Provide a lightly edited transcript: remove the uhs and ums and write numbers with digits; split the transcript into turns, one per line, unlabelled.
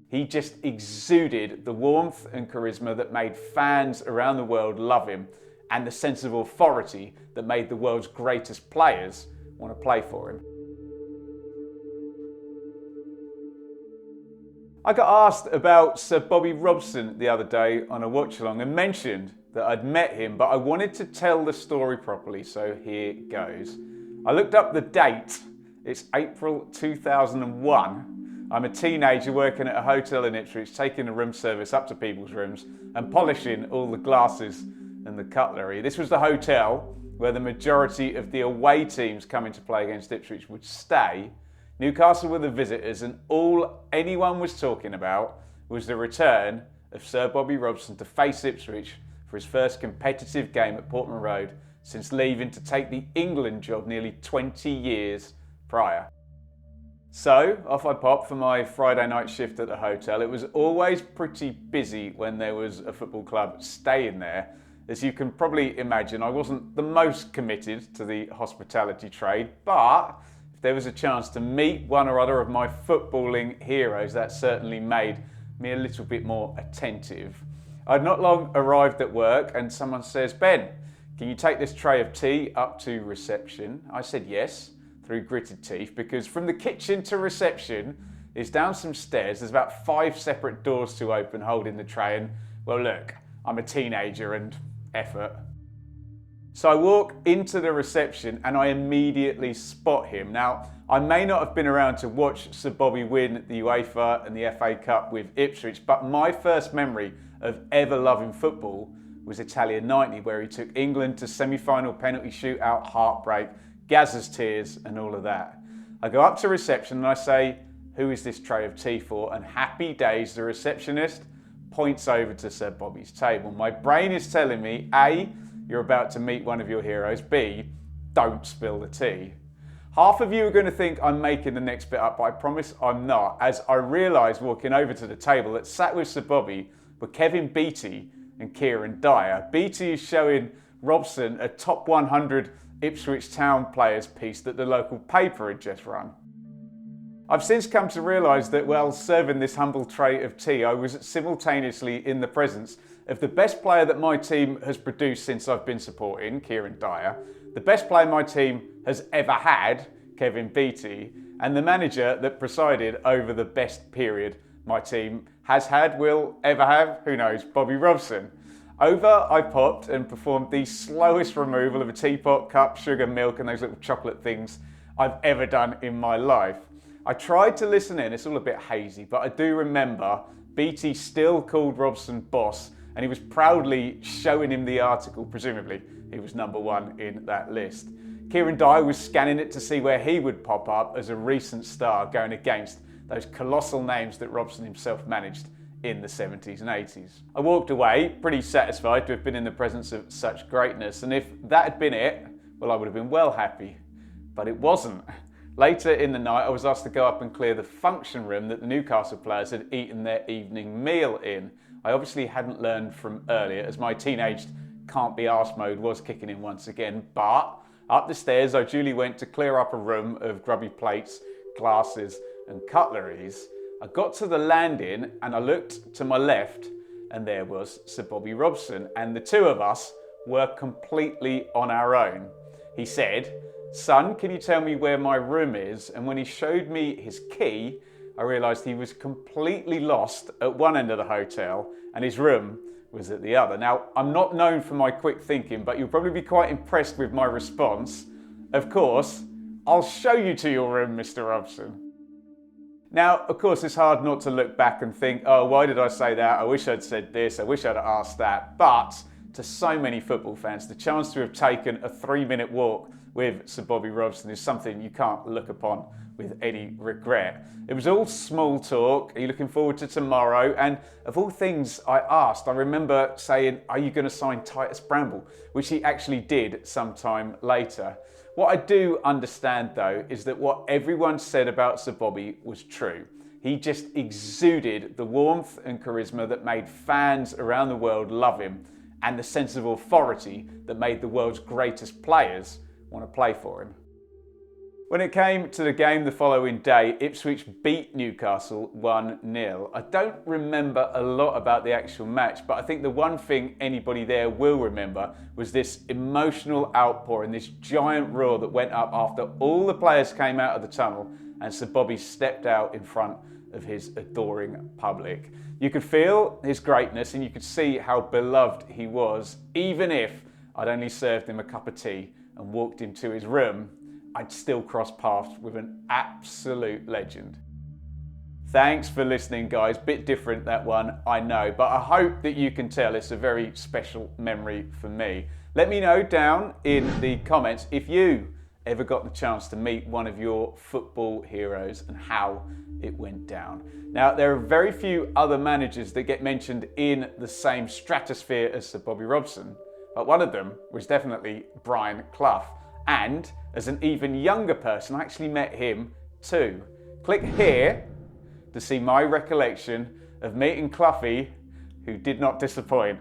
He just exuded the warmth and charisma that made fans around the world love him, and the sense of authority that made the world's greatest players want to play for him. I got asked about Sir Bobby Robson the other day on a watch-along and mentioned that I'd met him, but I wanted to tell the story properly, so here goes. I looked up the date. It's April 2001. I'm a teenager working at a hotel in Ipswich, taking the room service up to people's rooms and polishing all the glasses and the cutlery. This was the hotel where the majority of the away teams coming to play against Ipswich would stay. Newcastle were the visitors, and all anyone was talking about was the return of Sir Bobby Robson to face Ipswich for his first competitive game at Portman Road since leaving to take the England job nearly 20 years prior. So off I popped for my Friday night shift at the hotel. It was always pretty busy when there was a football club staying there. As you can probably imagine, I wasn't the most committed to the hospitality trade, but if there was a chance to meet one or other of my footballing heroes, that certainly made me a little bit more attentive. I'd not long arrived at work and someone says, "Ben, can you take this tray of tea up to reception?" I said yes, through gritted teeth, because from the kitchen to reception is down some stairs. There's about 5 separate doors to open holding the tray, and well, look, I'm a teenager and effort. So I walk into the reception and I immediately spot him. Now, I may not have been around to watch Sir Bobby win the UEFA and the FA Cup with Ipswich, but my first memory of ever loving football was Italia '90, where he took England to semi-final penalty shootout, heartbreak, Gazza's tears and all of that. I go up to reception and I say, "Who is this tray of tea for?" And happy days, the receptionist points over to Sir Bobby's table. My brain is telling me, A, you're about to meet one of your heroes, B, don't spill the tea. Half of you are going to think I'm making the next bit up, but I promise I'm not, as I realise walking over to the table that sat with Sir Bobby were Kevin Beattie and Kieran Dyer. Beattie is showing Robson a top 100 Ipswich Town players piece that the local paper had just run. I've since come to realise that while serving this humble tray of tea, I was simultaneously in the presence of the best player that my team has produced since I've been supporting, Kieran Dyer, the best player my team has ever had, Kevin Beattie, and the manager that presided over the best period my team has had, will ever have, who knows, Bobby Robson. Over I popped and performed the slowest removal of a teapot, cup, sugar, milk and those little chocolate things I've ever done in my life. I tried to listen in, it's all a bit hazy, but I do remember Beattie still called Robson boss, and he was proudly showing him the article. Presumably he was number 1 in that list. Kieran Dyer was scanning it to see where he would pop up as a recent star going against those colossal names that Robson himself managed in the 70s and 80s. I walked away pretty satisfied to have been in the presence of such greatness, and if that had been it, well, I would have been well happy, but it wasn't. Later in the night, I was asked to go up and clear the function room that the Newcastle players had eaten their evening meal in. I obviously hadn't learned from earlier, as my teenaged can't be arsed mode was kicking in once again, but up the stairs I duly went to clear up a room of grubby plates, glasses and cutleries. I got to the landing and I looked to my left and there was Sir Bobby Robson, and the two of us were completely on our own. He said, "Son, can you tell me where my room is?" And when he showed me his key, I realised he was completely lost at one end of the hotel and his room was at the other. Now, I'm not known for my quick thinking, but you'll probably be quite impressed with my response. Of course, "I'll show you to your room, Mr. Robson." Now, of course, it's hard not to look back and think, oh, why did I say that? I wish I'd said this, I wish I'd asked that. But to so many football fans, the chance to have taken a 3-minute walk with Sir Bobby Robson is something you can't look upon with any regret. It was all small talk. Are you looking forward to tomorrow? And of all things I asked, I remember saying, are you going to sign Titus Bramble? Which he actually did sometime later. What I do understand though is that what everyone said about Sir Bobby was true. He just exuded the warmth and charisma that made fans around the world love him, and the sense of authority that made the world's greatest players want to play for him. When it came to the game the following day, Ipswich beat Newcastle 1-0. I don't remember a lot about the actual match, but I think the one thing anybody there will remember was this emotional outpouring, this giant roar that went up after all the players came out of the tunnel and Sir Bobby stepped out in front of his adoring public. You could feel his greatness and you could see how beloved he was. Even if I'd only served him a cup of tea and walked him to his room, I'd still cross paths with an absolute legend. Thanks for listening, guys. Bit different, that one, I know, but I hope that you can tell it's a very special memory for me. Let me know down in the comments if you ever got the chance to meet one of your football heroes and how it went down. Now, there are very few other managers that get mentioned in the same stratosphere as Sir Bobby Robson, but one of them was definitely Brian Clough. And as an even younger person, I actually met him too. Click here to see my recollection of meeting Cloughie, who did not disappoint.